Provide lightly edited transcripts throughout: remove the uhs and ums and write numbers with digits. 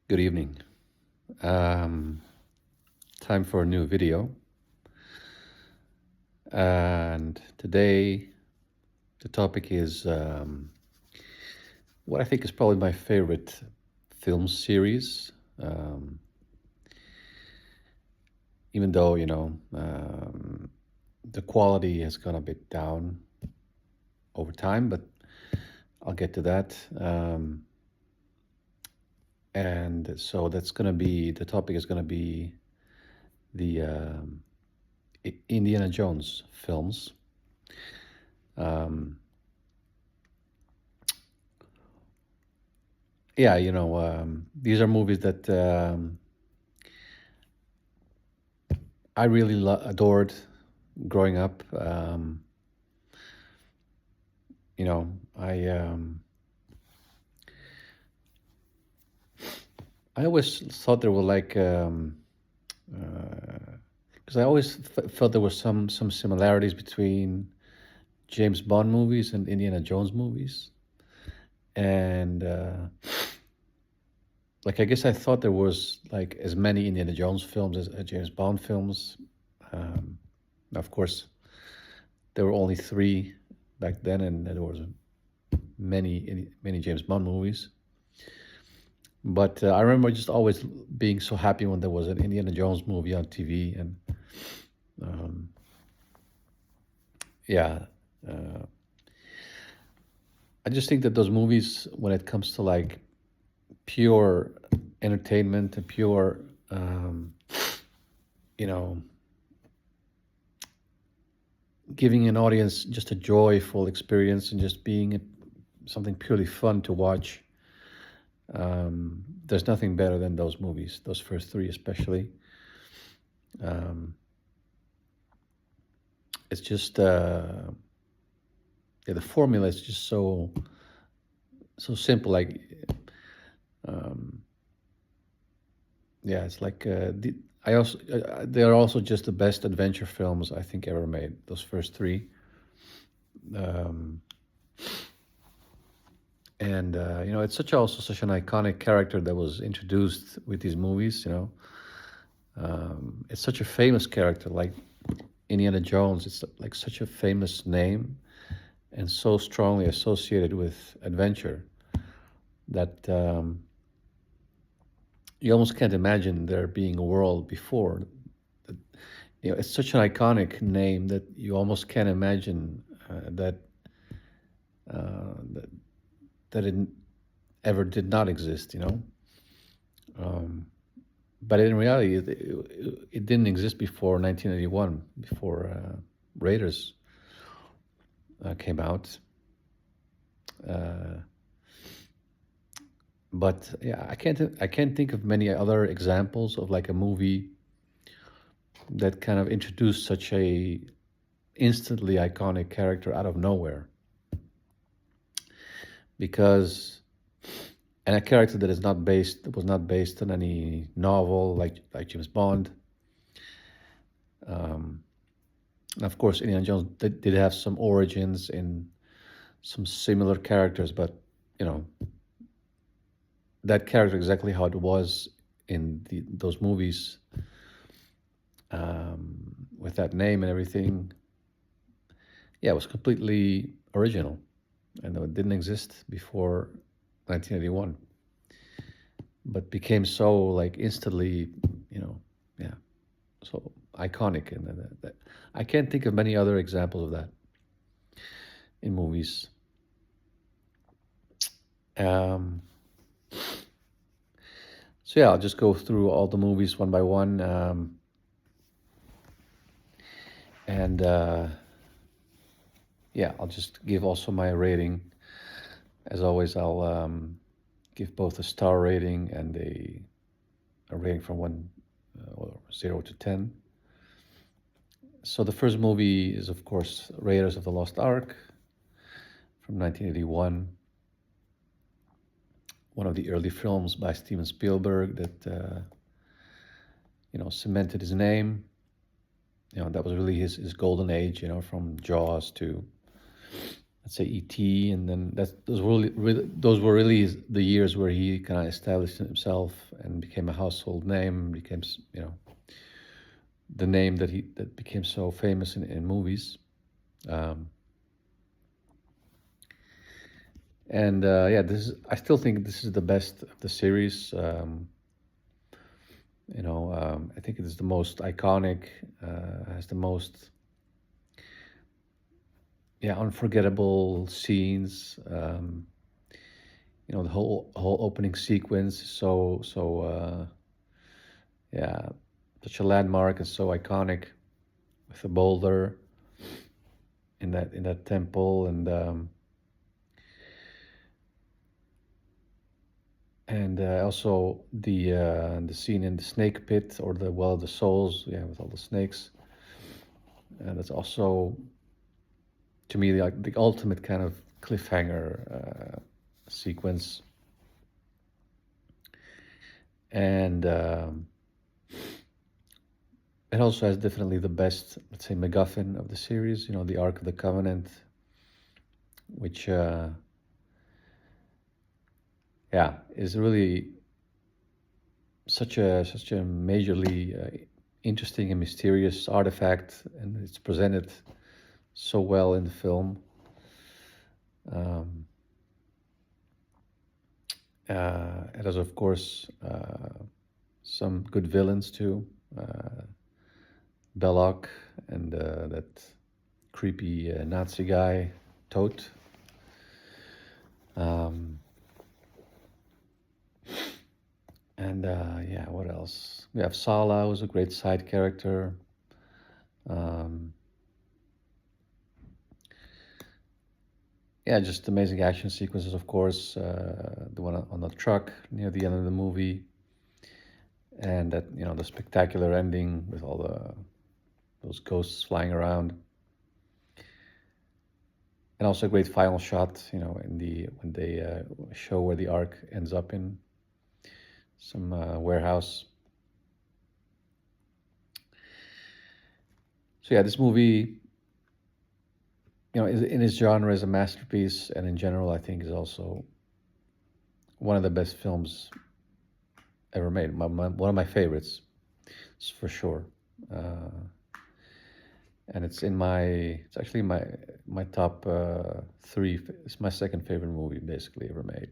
Good evening. Um, Time for a new video. And today, the topic is what I think is probably my favorite film series. Um, Even though, the quality has gone a bit down over time, but I'll get to that. And so that's going to be the topic is going to be the Indiana Jones films. Um, yeah, these are movies that I really adored growing up. You know, I always thought there were like because I always felt there were some similarities between James Bond movies and Indiana Jones movies, and like I guess I thought there was like as many Indiana Jones films as James Bond films. Um, of course, there were only three back then, and there was many James Bond movies. But I remember just always being so happy when there was an Indiana Jones movie on TV, and um, yeah, uh, I just think that those movies, when it comes to like pure entertainment and pure, um, you know, giving an audience just a joyful experience and just being something purely fun to watch. There's nothing better than those movies, those first three especially. Um, it's just yeah, the formula is just so simple. Like um, yeah, it's like I also they are also just the best adventure films I think ever made. Those first three, um, and it's such an iconic character that was introduced with these movies. It's such a famous character, like Indiana Jones. It's like such a famous name and so strongly associated with adventure that you almost can't imagine there being a world before. It's such an iconic name that you almost can't imagine that that it ever did not exist. Um, but in reality, it didn't exist before 1981, before Raiders came out. Uh, but yeah, I can't think of many other examples of like a movie that kind of introduced such a instantly iconic character out of nowhere. Because and a character that is not based was not based on any novel like James Bond. Um, and of course, Indiana Jones did have some origins in some similar characters, but you know that character exactly how it was in those movies, with that name and everything. Yeah, it was completely original, and it didn't exist before 1981, but became so like instantly, you know, yeah, so iconic, and I can't think of many other examples of that in movies. Um, so yeah, I'll just go through all the movies one by one, and yeah, I'll just give also my rating. As always, I'll give both a star rating and a rating from one or 0 to 10. So the first movie is, of course, Raiders of the Lost Ark from 1981, one of the early films by Steven Spielberg that cemented his name. That was really his golden age. From Jaws to let's say E.T., and then those were really the years where he kind of established himself and became a household name, became the name that became so famous in movies. Um, and yeah, I still think this is the best of the series. I think it is the most iconic, has the most unforgettable scenes. The whole opening sequence is yeah, such a landmark and so iconic with the boulder in that temple, and also the scene in the snake pit, or the well of the souls, yeah, with all the snakes. And that's also, to me, like the ultimate kind of cliffhanger sequence. And it also has definitely the best, let's say, MacGuffin of the series. The Ark of the Covenant, which is really such a majorly interesting and mysterious artifact, and it's presented so well in the film. It has, of course, some good villains too. Belloc and that creepy Nazi guy, Tote. And yeah, what else? We have Sala, who's a great side character. Yeah, just amazing action sequences, of course. The one on the truck near the end of the movie, and that the spectacular ending with all those ghosts flying around, and also a great final shot. When they show where the Ark ends up in some warehouse. So yeah, this movie, in its genre, is a masterpiece, and in general, I think is also one of the best films ever made. One of my favorites, for sure. And it's actually my top three. It's my second favorite movie, basically, ever made.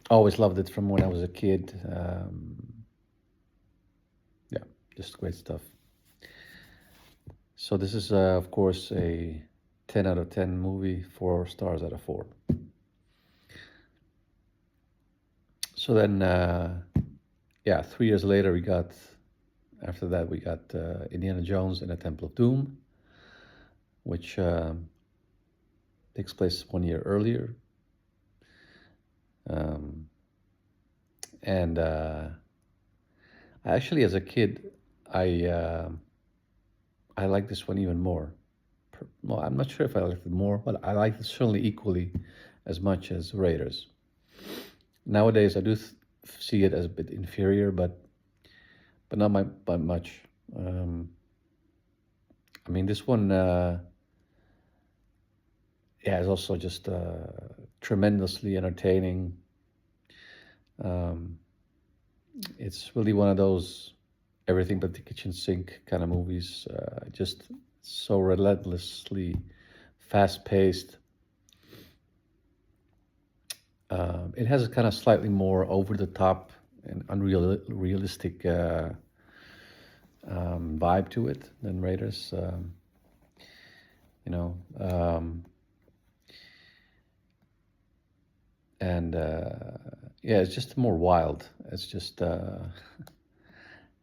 Always loved it from when I was a kid. Yeah, just great stuff. So this is, of course, a 10 out of 10 movie, 4 stars out of 4. So then, 3 years later, after that, we got Indiana Jones and the Temple of Doom, which takes place 1 year earlier. And actually, as a kid, I liked this one even more. Well, I'm not sure if I liked it more, but I liked it certainly equally as much as Raiders. Nowadays, I do see it as a bit inferior, but not by much. I mean, this one, is also just tremendously entertaining. It's really one of those everything but the kitchen sink kind of movies. Just so relentlessly fast-paced. It has a kind of slightly more over-the-top and unrealistic vibe to it than Raiders. And it's just more wild. It's just,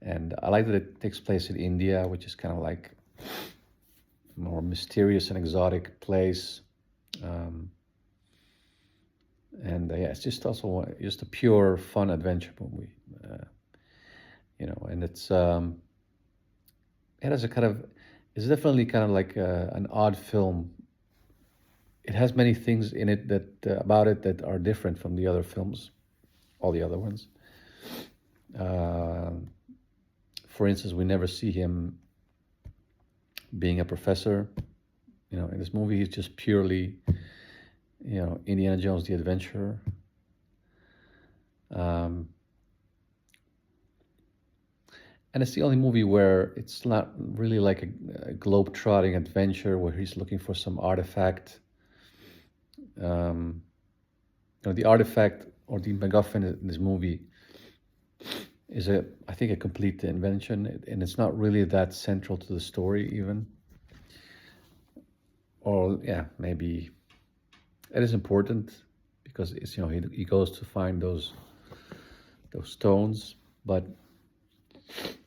and I like that it takes place in India, which is kind of like a more mysterious and exotic place. And it's just also just a pure fun adventure movie, and it has it's definitely kind of like an odd film. It has many things in it about it that are different from the other films, all the other ones. For instance, we never see him being a professor. In this movie, he's just purely, Indiana Jones, the adventurer. Um, and it's the only movie where it's not really like a globe-trotting adventure where he's looking for some artifact. Um, the artifact or the MacGuffin in this movie is I think, a complete invention, and it's not really that central to the story even. Or yeah, maybe it is important because it's he goes to find those stones, but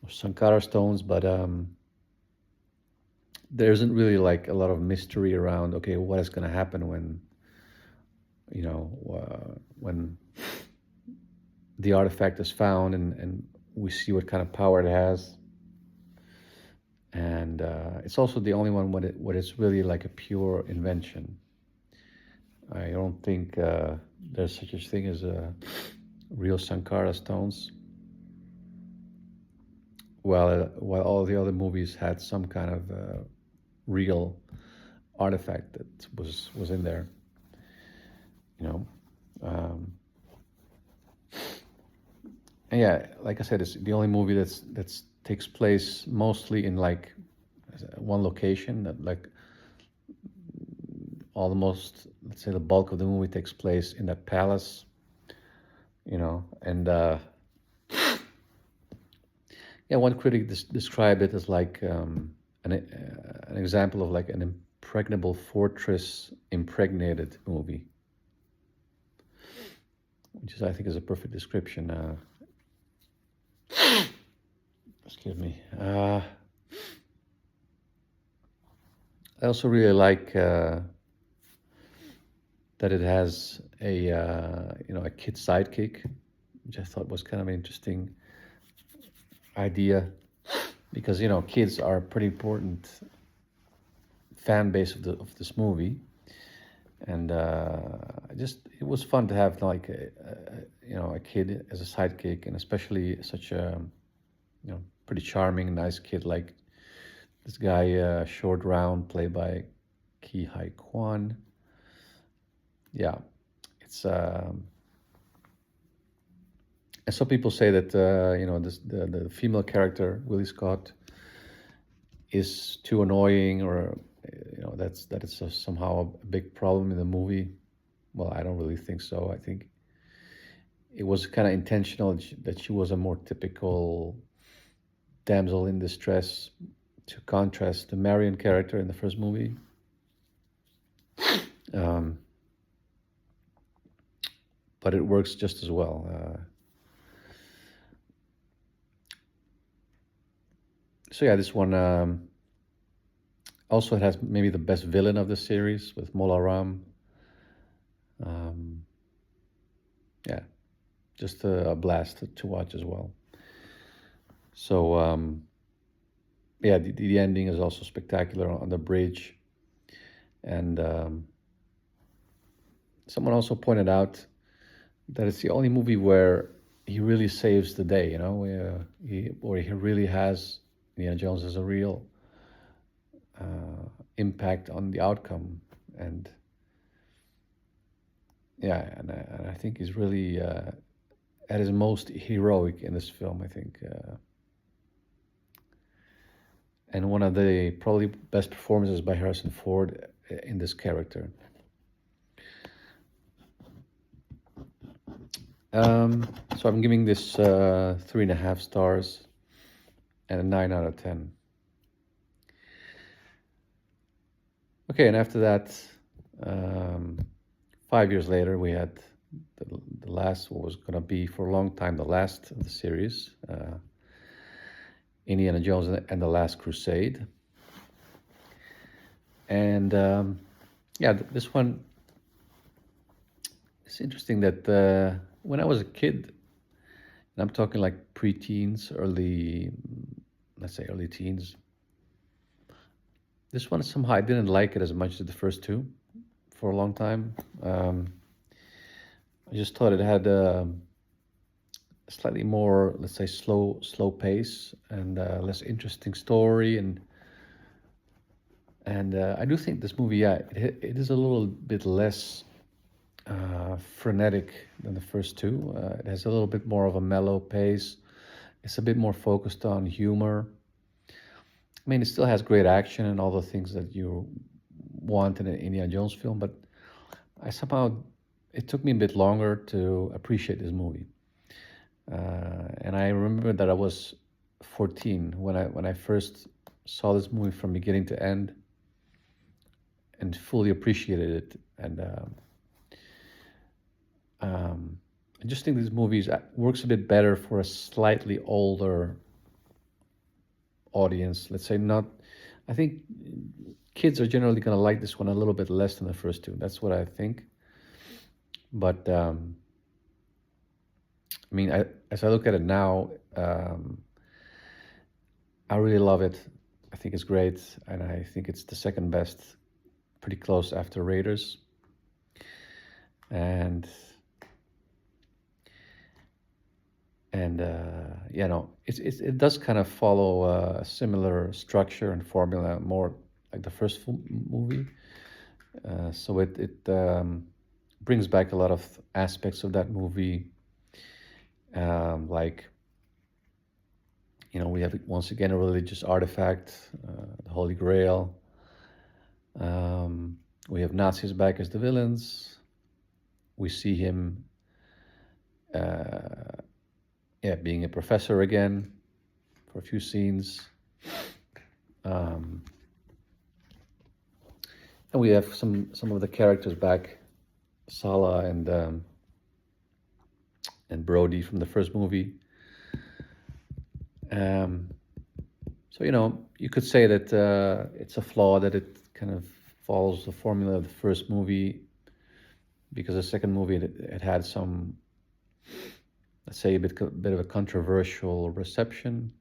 Sankara stones, but there isn't really like a lot of mystery around. Okay, what is going to happen when the artifact is found, and we see what kind of power it has. And it's also the only one when it's really like a pure invention. I don't think there's such a thing as real Sankara stones. While all the other movies had some kind of real artifact that was in there, you know. And yeah, like I said, it's the only movie that's takes place mostly in like one location. That like almost, let's say, the bulk of the movie takes place in that palace, and yeah, one critic described it as like an example of like an impregnable fortress impregnated movie, which is, I think, is a perfect description. Excuse me. I also really like that it has a kid sidekick, which I thought was kind of an interesting idea, because kids are a pretty important fan base of this movie, and it was fun to have like a kid as a sidekick, and especially such a pretty charming, nice kid like this guy, Short Round, played by Ki Hai Kwan. Yeah, it's and some people say that the female character Willie Scott is too annoying, or that it's somehow a big problem in the movie. Well, I don't really think so. I think it was kind of intentional that she was a more typical damsel in distress, to contrast the Marion character in the first movie. But it works just as well. So yeah, this one also, it has maybe the best villain of the series with Mola Ram. Yeah, just a blast to watch as well. So yeah, the ending is also spectacular on the bridge, and someone also pointed out that it's the only movie where he really saves the day. Where he really has Indiana Jones as a real impact on the outcome, and yeah, and I think he's really at his most heroic in this film, I think, and one of the probably best performances by Harrison Ford in this character. So I'm giving this 3.5 stars and a 9 out of 10. Okay, and after that, 5 years later, we had the last, what was going to be for a long time the last of the series, Indiana Jones and the Last Crusade. And yeah, this one, it's interesting that when I was a kid, and I'm talking like pre-teens, let's say early teens, this one somehow I didn't like it as much as the first two for a long time. I just thought it had a slightly more, let's say, slow pace, and less interesting story, and And I do think this movie, yeah, it is a little bit less frenetic than the first two. It has a little bit more of a mellow pace. It's a bit more focused on humor. I mean, it still has great action and all the things that you want in an Indiana Jones film, but I somehow, it took me a bit longer to appreciate this movie. And I remember that I was 14 when I first saw this movie from beginning to end and fully appreciated it. And I just think this movie works a bit better for a slightly older audience. Let's say not. I think kids are generally going to like this one a little bit less than the first two. That's what I think. But I mean, as I look at it now, I really love it. I think it's great, and I think it's the second best, pretty close after Raiders. And you know, it does kind of follow a similar structure and formula, more like the first movie. So it brings back a lot of aspects of that movie, like, you know, we have once again a religious artifact, the Holy Grail. We have Nazis back as the villains. We see him, yeah, being a professor again for a few scenes. And we have some of the characters back, Sala and Brody from the first movie. So, you know, you could say that it's a flaw that it kind of follows the formula of the first movie, because the second movie, it had some, let's say, a bit of a controversial reception.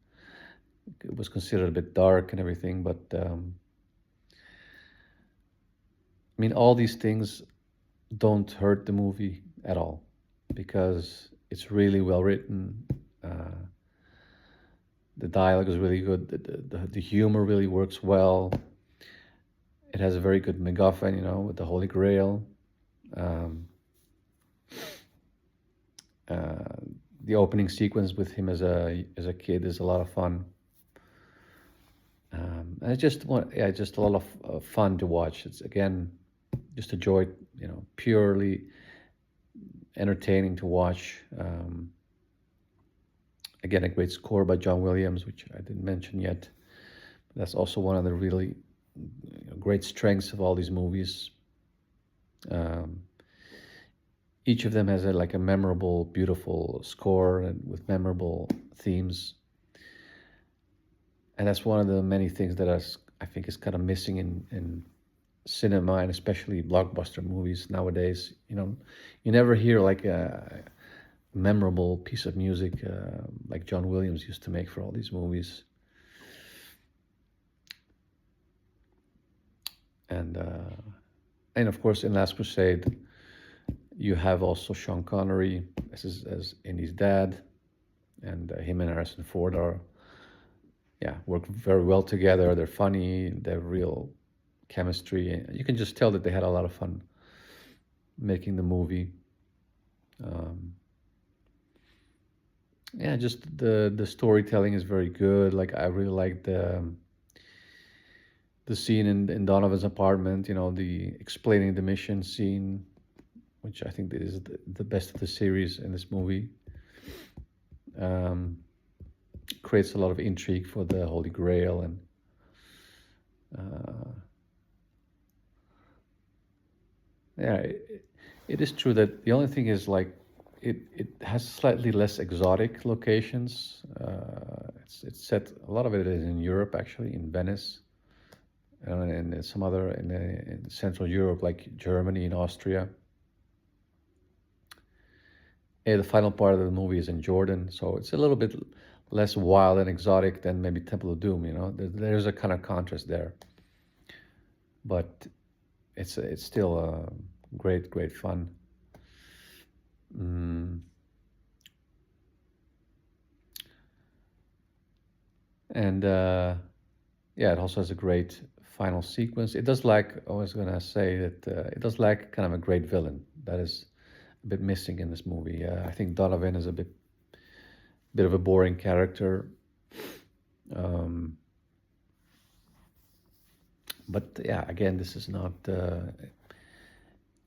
It was considered a bit dark and everything, but I mean, all these things don't hurt the movie at all, because it's really well written. The dialogue is really good. The humor really works well. It has a very good MacGuffin, you know, with the Holy Grail. The opening sequence with him as a kid is a lot of fun. And it's just just a lot of fun to watch. It's, again, just a joy, you know, purely entertaining to watch. Again, a great score by John Williams, which I didn't mention yet. That's also one of the really, you know, great strengths of all these movies. Each of them has like a memorable, beautiful score and with memorable themes. And that's one of the many things that I think is kind of missing in cinema, and especially blockbuster movies nowadays. You know, you never hear like a memorable piece of music like John Williams used to make for all these movies. And of course, in Last Crusade, you have also Sean Connery as Indy's dad, and him and Harrison Ford work very well together. They're funny. They have real chemistry. And you can just tell that they had a lot of fun making the movie. Just the storytelling is very good. Like, I really like the scene in Donovan's apartment. You know, the explaining the mission scene, which I think is the best of the series in this movie. Creates a lot of intrigue for the Holy Grail, and it is true that the only thing is, like, it has slightly less exotic locations. It's set, a lot of it is in Europe, actually, in Venice, and some other in Central Europe, like Germany and Austria. The final part of the movie is in Jordan, so it's a little bit less wild and exotic than maybe Temple of Doom. You know, there's a kind of contrast there, but it's still great fun. And it also has a great final sequence. It does lack. I was gonna say that it does lack kind of a great villain. That is a bit missing in this movie. I think Donovan is a bit of a boring character. Um, but yeah, again, this is not.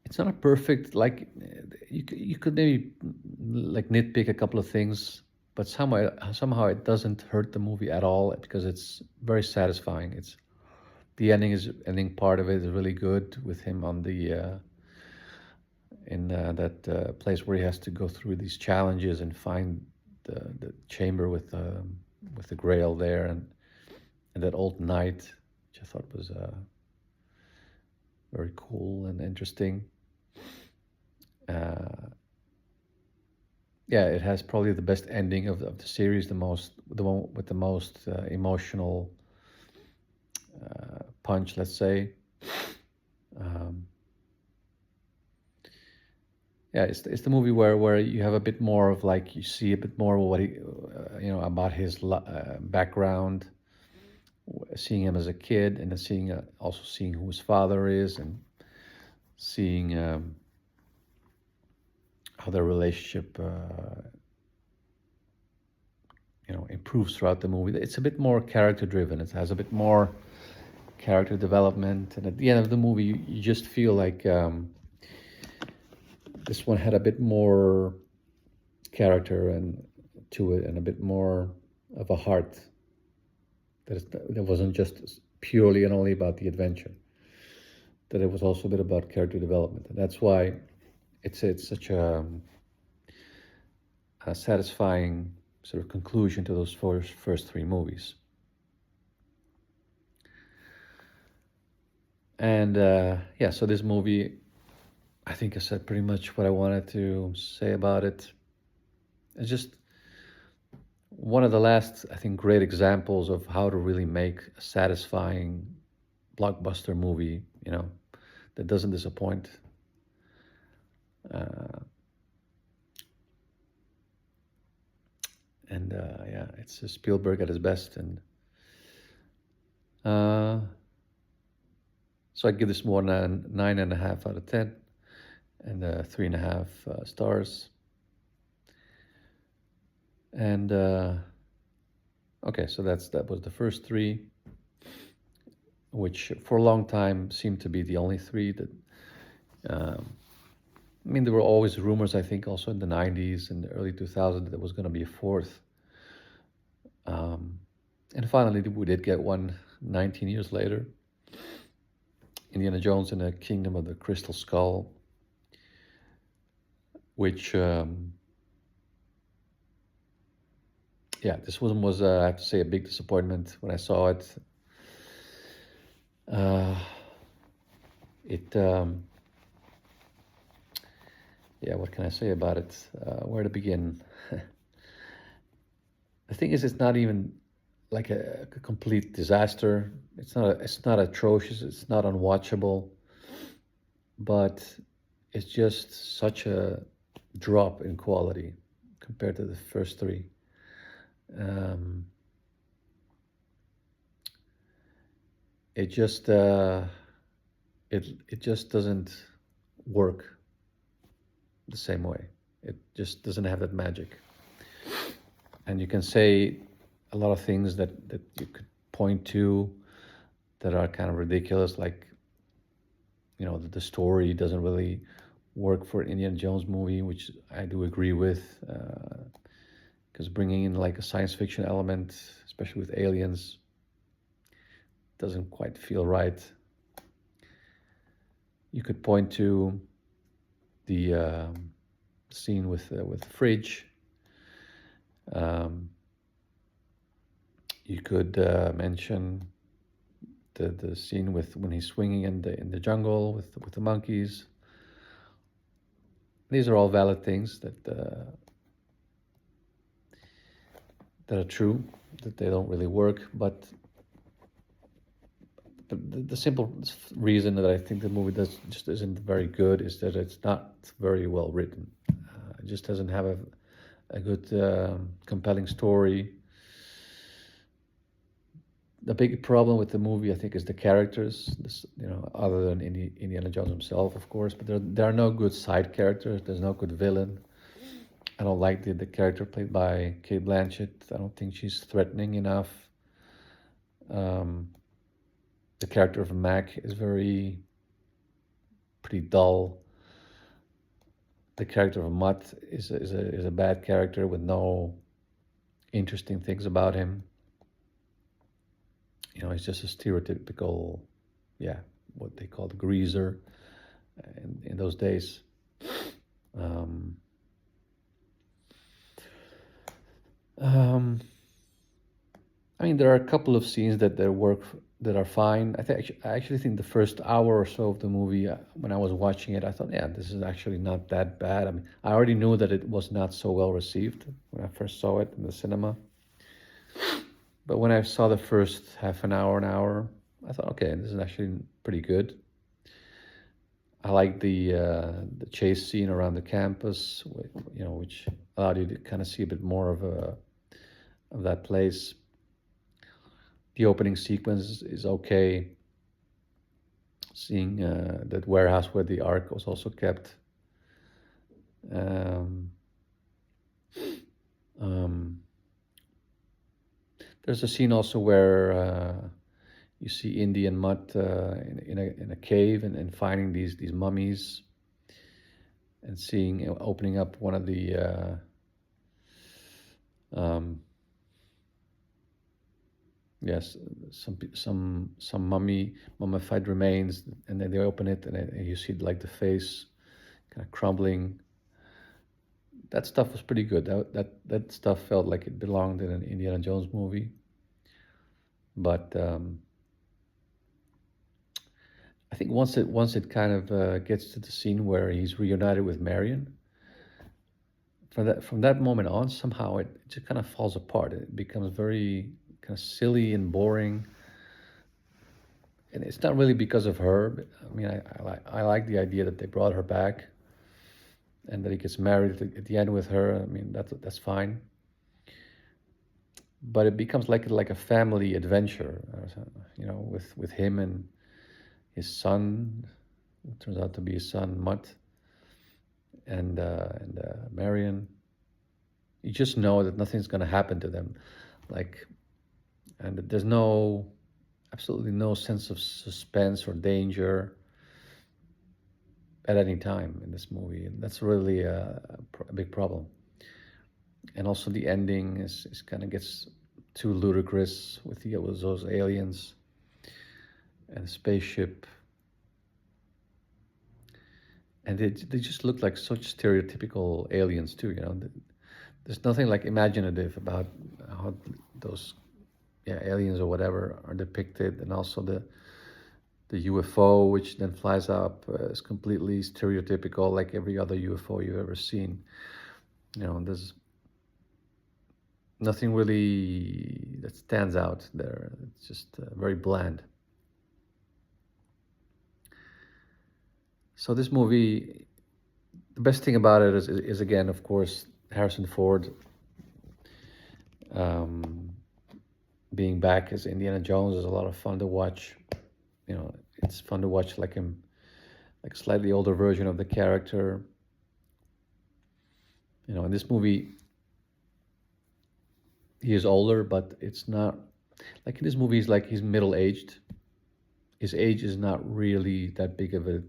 It's not a perfect like. You could maybe like nitpick a couple of things, but somehow it doesn't hurt the movie at all because it's very satisfying. It's the ending part of it is really good with him on the in that place where he has to go through these challenges and find the chamber with the Grail there and that old knight, which I thought was very cool and interesting. Yeah, it has probably the best ending of the series, the one with the most emotional punch, let's say. Um, yeah, it's the movie where you have a bit more of like you see a bit more of what he about his background, seeing him as a kid, and then also seeing who his father is, and seeing how their relationship improves throughout the movie. It's a bit more character driven. It has a bit more character development, and at the end of the movie, you just feel like this one had a bit more character and to it, and a bit more of a heart. That wasn't just purely and only about the adventure. That it was also a bit about character development, and that's why it's such a satisfying sort of conclusion to those first three movies. And yeah, so this movie, I think I said pretty much what I wanted to say about it. It's just one of the last, I think, great examples of how to really make a satisfying blockbuster movie, that doesn't disappoint. Yeah, it's Spielberg at his best, and so I give this one a 9.5 out of 10, and 3.5 stars. And okay, so that was the first three, which for a long time seemed to be the only three that. I mean, there were always rumors, I think, also in the 90s and the early 2000s, that there was going to be a fourth. And finally, we did get one 19 years later. Indiana Jones and the Kingdom of the Crystal Skull, which, yeah, this one was, I have to say, a big disappointment when I saw it. Yeah, what can I say about it? Where to begin? The thing is, it's not even like a complete disaster. It's not atrocious. It's not unwatchable. But it's just such a drop in quality compared to the first three. It just it just doesn't work the same way. It just doesn't have that magic. And you can say a lot of things that you could point to that are kind of ridiculous, like, the story doesn't really work for an Indiana Jones movie, which I do agree with, because bringing in like a science fiction element, especially with aliens, doesn't quite feel right. You could point to the scene with the fridge. You could mention the scene with when he's swinging in the jungle with the monkeys. These are all valid things that are true, that they don't really work. But the simple reason that I think the movie just isn't very good is that it's not very well written. It just doesn't have a good compelling story. The big problem with the movie, I think, is the characters. This, other than Indiana Jones himself, of course, but there are no good side characters. There's no good villain. I don't like the character played by Kate Blanchett. I don't think she's threatening enough. Um, the character of Mac is pretty dull. The character of Mutt is a bad character with no interesting things about him. He's just a stereotypical, yeah, what they called greaser in those days. Um, um, I mean, there are a couple of scenes that are fine. I actually think the first hour or so of the movie, when I was watching it, I thought, yeah, this is actually not that bad. I mean, I already knew that it was not so well received when I first saw it in the cinema. But when I saw the first half an hour, I thought, okay, this is actually pretty good. I like the chase scene around the campus, which allowed you to kind of see a bit more of that place. The opening sequence is okay. Seeing that warehouse where the Ark was also kept. Um, um, there's a scene also where you see Indy and Mutt in a cave and finding these mummies, and seeing opening up one of the yes, some mummified remains, and then they open it, and you see like the face kind of crumbling. That stuff was pretty good. That stuff felt like it belonged in an Indiana Jones movie. But I think once it kind of gets to the scene where he's reunited with Marion, from that moment on, somehow it just kind of falls apart. It becomes very kind of silly and boring. And it's not really because of her. But, I mean, I like the idea that they brought her back, and that he gets married at the end with her. I mean, that's fine. But it becomes like a family adventure, with him and his son, who turns out to be his son Mutt, and Marion. You just know that nothing's going to happen to them, like, and that there's absolutely no sense of suspense or danger at any time in this movie, and that's really a big problem. And also the ending is kind of gets too ludicrous with those aliens and the spaceship, and they just look like such stereotypical aliens too. There's nothing like imaginative about how those, yeah, aliens or whatever are depicted, and also the UFO, which then flies up, is completely stereotypical, like every other UFO you've ever seen. There's nothing really that stands out there. It's just very bland. So this movie, the best thing about it is again, of course, Harrison Ford being back as Indiana Jones is a lot of fun to watch. It's fun to watch like him, like a slightly older version of the character. In this movie, he is older, but it's not like in this movie. He's like he's middle aged. His age is not really that big of a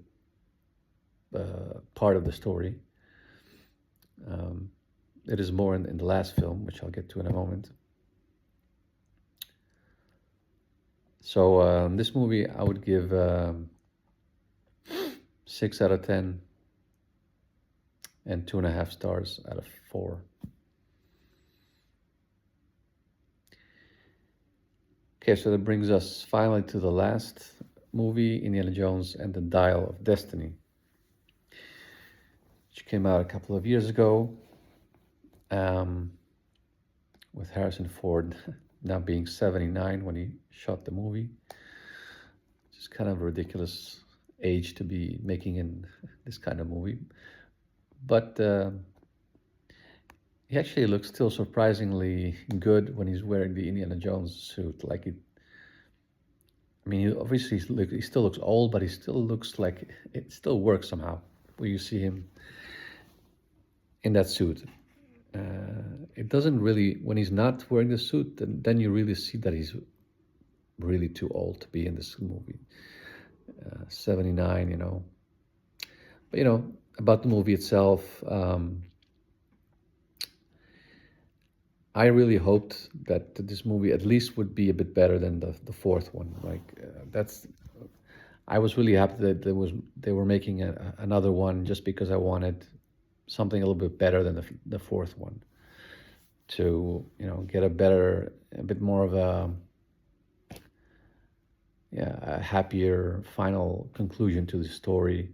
part of the story. It is more in the last film, which I'll get to in a moment. So this movie, I would give 6 out of 10 and 2.5 stars out of 4. Okay, so that brings us finally to the last movie, Indiana Jones and the Dial of Destiny, which came out a couple of years ago, with Harrison Ford now being 79 when he shot the movie. It's kind of a ridiculous age to be making in this kind of movie. But he actually looks still surprisingly good when he's wearing the Indiana Jones suit. Like I mean, he still looks old, but he still looks like it still works somehow. When you see him in that suit, it doesn't really. When he's not wearing the suit, then you really see that he's really too old to be in this movie. 79, you know. But about the movie itself, I really hoped that this movie at least would be a bit better than the fourth one. Like that's, I was really happy that they were making another one just because I wanted something a little bit better than the fourth one to get a bit more of a happier final conclusion to the story,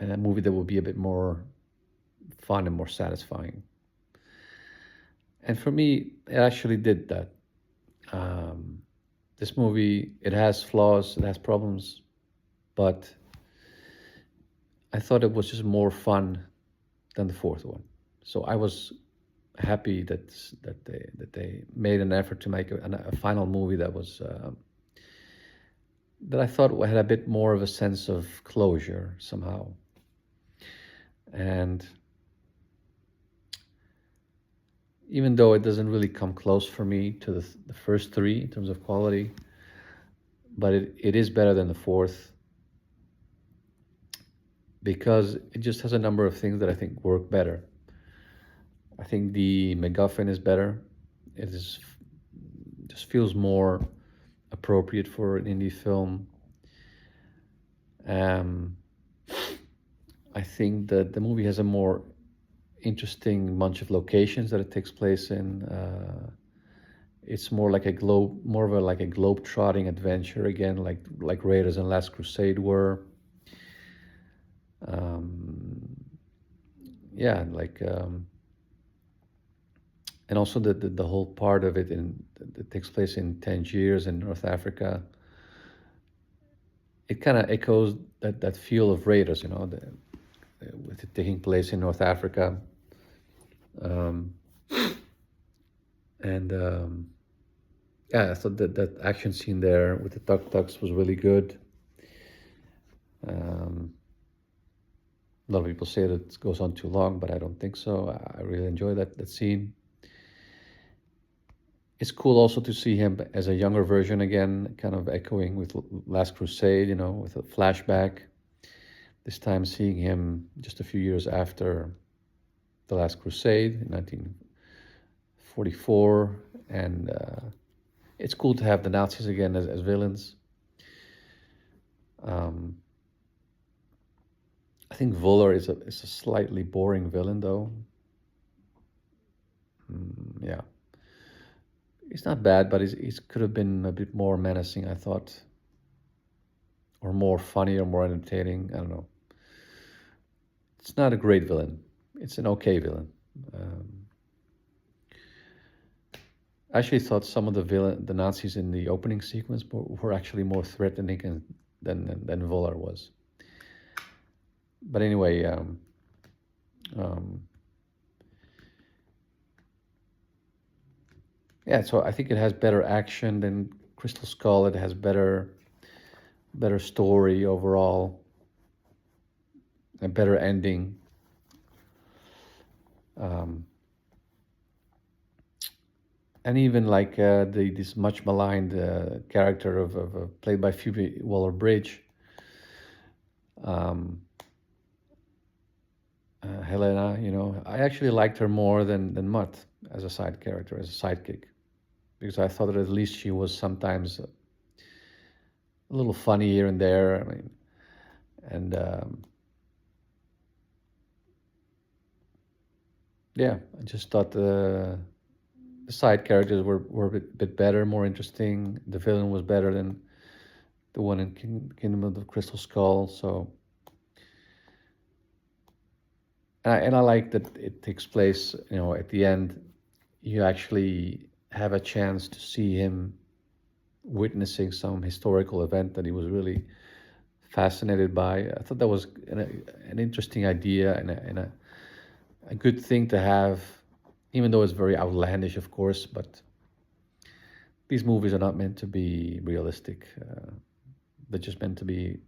and a movie that will be a bit more fun and more satisfying. And for me, it actually did that. This movie, it has flaws, it has problems, but I thought it was just more fun than the fourth one. So I was happy that they made an effort to make a final movie that was that I thought had a bit more of a sense of closure somehow. And even though it doesn't really come close for me to the first three in terms of quality, but it is better than the fourth because it just has a number of things that I think work better. I think the MacGuffin is better. It is just feels more appropriate for an indie film. I think that the movie has a more interesting bunch of locations that it takes place in. It's more like a globe-trotting adventure again, like Raiders and Last Crusade were. Yeah, and also the whole part of it that takes place in Tangiers in North Africa. It kind of echoes that feel of Raiders, with it taking place in North Africa. And yeah, I thought that action scene there with the tuk-tuks was really good. A lot of people say that it goes on too long, but I don't think so. I really enjoy that scene. It's cool also to see him as a younger version again, kind of echoing with Last Crusade, with a flashback. This time seeing him just a few years after The Last Crusade in 1944. And it's cool to have the Nazis again as villains. I think Voller is a slightly boring villain, though. Yeah. He's not bad, but he could have been a bit more menacing, I thought. Or more funny or more entertaining. I don't know. It's not a great villain. It's an okay villain. I actually thought some of the Nazis in the opening sequence were actually more threatening than Voller was. But anyway, yeah. So I think it has better action than Crystal Skull. It has better story overall, a better ending. And even like this much maligned character of played by Phoebe Waller-Bridge, Helena. I actually liked her more than Mutt as a side character, as a sidekick, because I thought that at least she was sometimes a little funny here and there. I mean, and yeah, I just thought the side characters were a bit better, more interesting. The villain was better than the one in Kingdom of the Crystal Skull. So, and I like that it takes place, at the end, you actually have a chance to see him witnessing some historical event that he was really fascinated by. I thought that was an interesting idea and a good thing to have, even though it's very outlandish, of course. But these movies are not meant to be realistic. They're just meant to be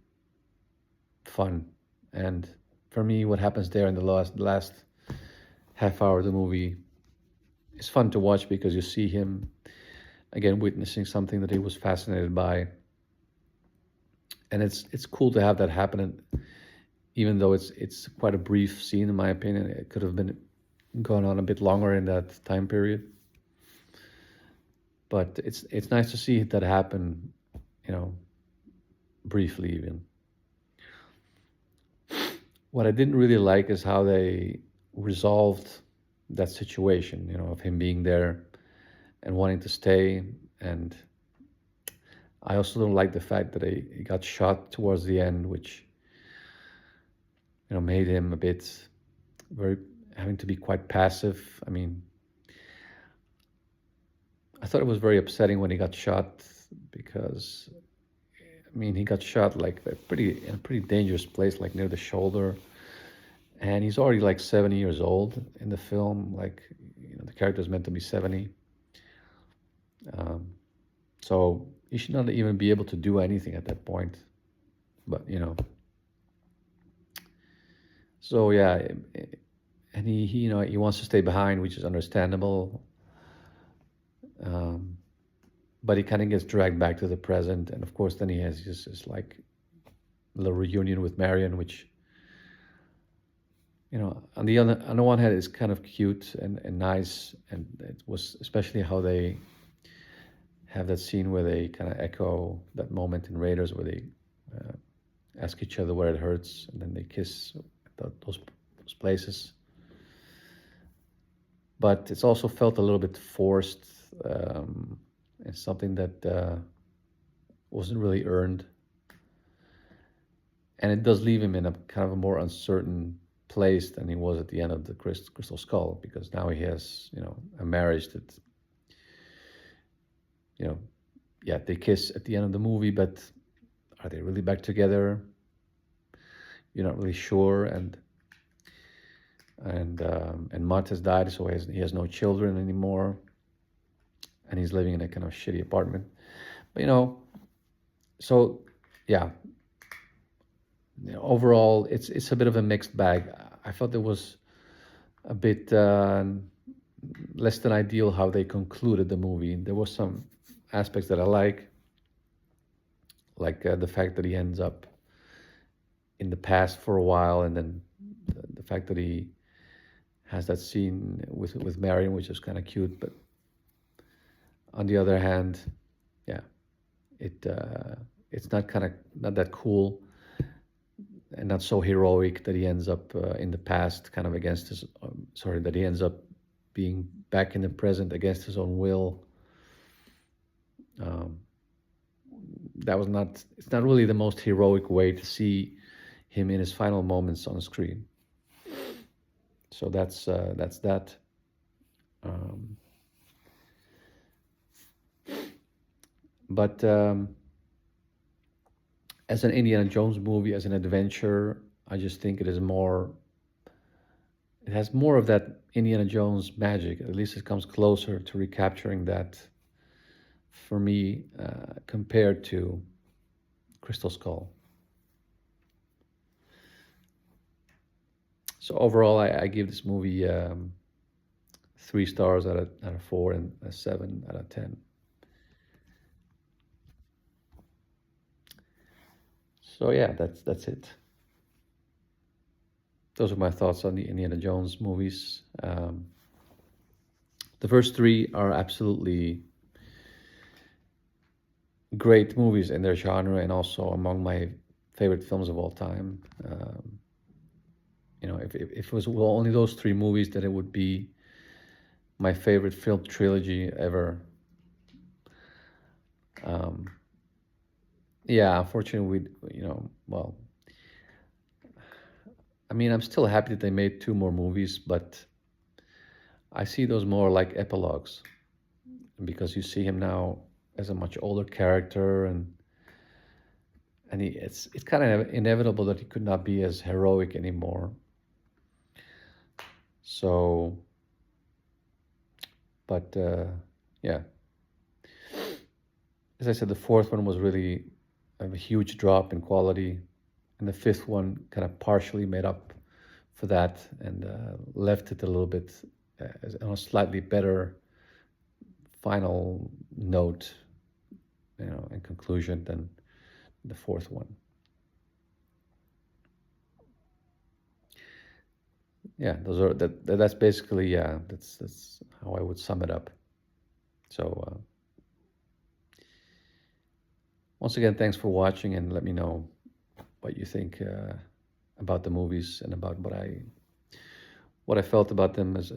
fun. And for me, what happens there in the last half hour of the movie is fun to watch because you see him again witnessing something that he was fascinated by, and it's cool to have that happen. And even though it's quite a brief scene, in my opinion, it could have been gone on a bit longer in that time period. But it's nice to see that happen, you know, briefly even. What I didn't really like is how they resolved that situation, you know, of him being there and wanting to stay. And I also don't like the fact that he got shot towards the end, which, you know, made him a bit very having to be quite passive. I mean, I thought it was very upsetting when he got shot because, I mean, he got shot like in a pretty dangerous place, like near the shoulder, and he's already like 70 years old in the film. Like, you know, the character is meant to be 70, so he should not even be able to do anything at that point. But you know, so yeah, and he you know he wants to stay behind, which is understandable. Um, but he kind of gets dragged back to the present, and of course, then he has just this like little reunion with Marion, which, you know, on the one hand, is kind of cute and nice, and it was especially how they have that scene where they kind of echo that moment in Raiders where they uh, ask each other where it hurts, and then they kiss at those places. But it's also felt a little bit forced, and something that wasn't really earned. And it does leave him in a kind of a more uncertain place than he was at the end of the Crystal Skull, because now he has, you know, a marriage that, you know, yeah, they kiss at the end of the movie, but are they really back together? You're not really sure. And Matt has died, so he has no children anymore, and he's living in a kind of shitty apartment. But you know, so yeah, you know, overall, it's a bit of a mixed bag. I thought there was a bit less than ideal how they concluded the movie. There was some aspects that I like the fact that he ends up in the past for a while, and then the fact that he has that scene with Marion, which is kind of cute. But on the other hand, yeah, it's not that cool and not so heroic that he ends up in the past, kind of against his. That he ends up being back in the present against his own will. Um, that was not. It's not really the most heroic way to see him in his final moments on the screen. So that's that. Um, but as an Indiana Jones movie, as an adventure, I just think it is more. It has more of that Indiana Jones magic. At least it comes closer to recapturing that for me compared to Crystal Skull. So overall, I give this movie 3 stars out of 4 and a 7 out of 10. So yeah, that's it. Those are my thoughts on the Indiana Jones movies. The first 3 are absolutely great movies in their genre, and also among my favorite films of all time. You know, if it was only those 3 movies, then it would be my favorite film trilogy ever. Yeah, unfortunately, well, I mean, I'm still happy that they made 2 more movies, but I see those more like epilogues, because you see him now as a much older character, and it's kind of inevitable that he could not be as heroic anymore. So, but yeah. as I said, the fourth one was really a huge drop in quality, and the fifth one kind of partially made up for that and left it a little bit on a slightly better final note, in conclusion than the fourth one. Yeah, that's basically, that's how I would sum it up. So once again, thanks for watching, and let me know what you think about the movies and about what I felt about them, and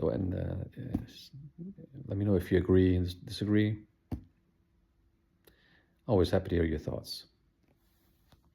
let me know if you agree and disagree. Always happy to hear your thoughts.